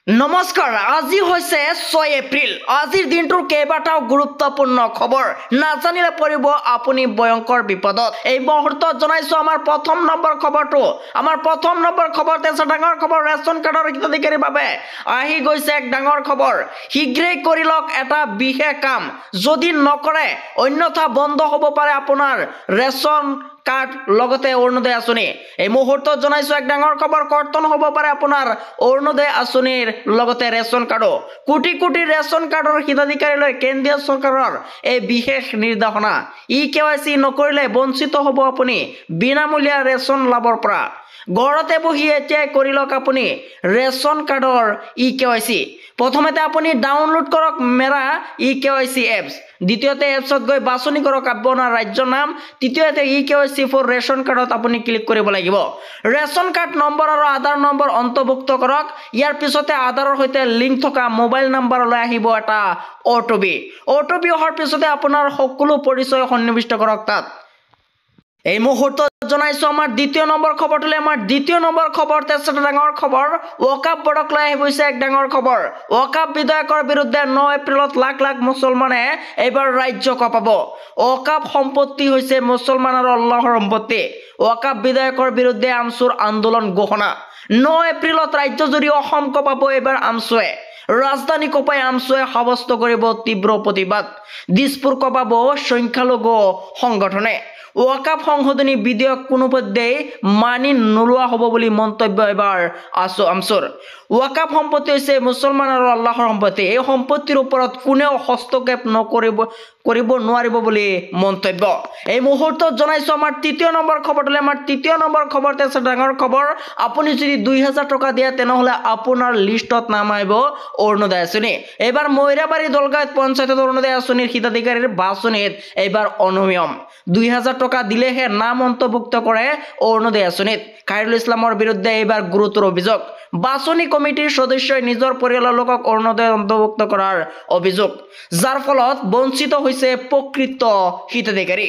নমস্কাৰ আজি হৈছে 6 এপ্ৰিল আজিৰ দিনটোৰ কেইবাটাও গুৰুত্বপূৰ্ণ খবৰ নাজানিলে পৰিব আপুনি ভয়ংকৰ বিপদত এই মুহূৰ্তত জনাইছো আমাৰ প্ৰথম নম্বৰ খবৰটো আমাৰ প্ৰথম নম্বৰ খবৰতে আছে ডাঙৰ খবৰ ৰেচন কাৰ্ডৰ হিতাধিকাৰীৰ বাবে আহি গৈছে এক ডাঙৰ খবৰ শীঘ্ৰেই কৰি লওক এটা বিশেষ কাম যদি নকৰে অন্যথা বন্ধ হ'ব পাৰে আপোনাৰ ৰেচন কাৰ্ড লগতে অৰুণোদয় আঁচনি এই মুহূৰ্তত জনাইছো এক ডাঙৰ খবৰ কৰ্তন হ'ব পাৰে আপোনাৰ অৰুণোদয় আঁচনিৰ লগতে ৰেচন কাৰ্ডো কোটি কোটি ৰেচন কাৰ্ডৰ হিতাধিকাৰীলৈ কেন্দ্ৰীয় চৰকাৰৰ এই বিশেষ নিৰ্দেশনা KYC নকৰিলে বঞ্চিত হ'ব আপুনি বিনামূলীয়া ৰেচন লাভৰ পৰা ঘৰতে বহি এতিয়াই কৰি লওক আপুনি ৰেচন কাৰ্ডৰ KYC প্ৰথমতে আপুনি ডাউনলোড কৰক মেৰা KYC এপছ দ্বিতীয়তে এপছত গৈ বাছনি কৰক আপোনাৰ ৰাজ্যৰ নাম তৃতীয়তে KYC ফৰ ৰেচন কাৰ্ডত আপুনি ক্লিক কৰিব লাগিব ৰেচন কাৰ্ড নম্বৰ আৰু আধাৰ নম্বৰ অন্তৰ্ভুক্ত কৰক ইয়াৰ পিছতে আধাৰৰ সৈতে লিংক থকা মোবাইল নম্বৰলৈ আহিব এটা OTP অহাৰ পিছতে আপোনাৰ সকলো পৰিচয় সন্নিবিষ্ট কৰক তাত এই মুহূৰ্তত জনাইছো আমাৰ দ্বিতীয় নম্বৰ খবৰটোলৈ আমাৰ দ্বিতীয় নম্বৰ খবৰতে আছে ডাঙৰ খবৰ ওয়াকাফ বৰ্ডক লৈ আহিছে এক ডাঙৰ খবৰ ওয়াকাফ বিধায়কৰ বিৰুদ্ধে 9 এপ্ৰিলত লাখ লাখ মুছলমানে এইবাৰ ৰাজ্য কঁপাব ওয়াকাফ সম্পত্তি হৈছে মুছলমান আৰু আল্লাহৰ সম্পত্তি ওয়াকাফ বিধায়কৰ বিৰুদ্ধে আমচুৰ আন্দোলন ঘোষণা 9 এপ্ৰিলত ৰাজ্যজুৰি অসম কঁপাব এইবাৰ আমচুৱে ৰাজধানী কঁপাই আমচুৱে সাব্যস্ত কৰিব তীব্ৰ প্ৰতিবাদ দিছপুৰ কঁপাব সংখ্যালঘু সংগঠনে ওয়াকাফ সংশোধনী বিধেয়ক কোনোপধ্যেই মানি নোলোৱা হ'ব বুলি মন্তব্য এবাৰ আমচুৰ ওয়াকাফ সম্পত্তি হৈছে মুছলমান আৰু আল্লাহৰ সম্পত্তি এই সম্পত্তিৰ ওপৰত কোনেও হস্তক্ষেপ কৰিব নোৱাৰিব বুলি মন্তব্য এই মুহূৰ্তত জনাইছো আমাৰ তৃতীয় নম্বৰ খবৰটোলৈ আমাৰ তৃতীয় নম্বৰ খবৰতে আছে ডাঙৰ খবৰ আপুনি যদি 2000 টকা দিয়ে তেনেহলে আপোনাৰ লিষ্টত নাম আহিব অৰুণোদয় আঁচনি এইবাৰ মইৰাবাৰী দলগাঁৱত পঞ্চায়ত অৰুণোদয় আঁচনিৰ হিতাধিকাৰীৰ বাছনিত এইবাৰ অনিয়ম 2000 টকা দিলেহে নাম অন্তৰ্ভুক্ত কৰে অৰুণোদয় আঁচনিত খায়ৰুল ইছলামৰ বিৰুদ্ধে এইবাৰ গুৰুতৰ অভিযোগ বাছনি কমিটিৰ সদস্যই নিজৰ পৰিয়ালৰ লোকক অৰুণোদয় অন্তৰ্ভুক্ত কৰাৰ অভিযোগ যাৰ ফলত বঞ্চিত হৈছে প্ৰকৃত হিতাধিকাৰী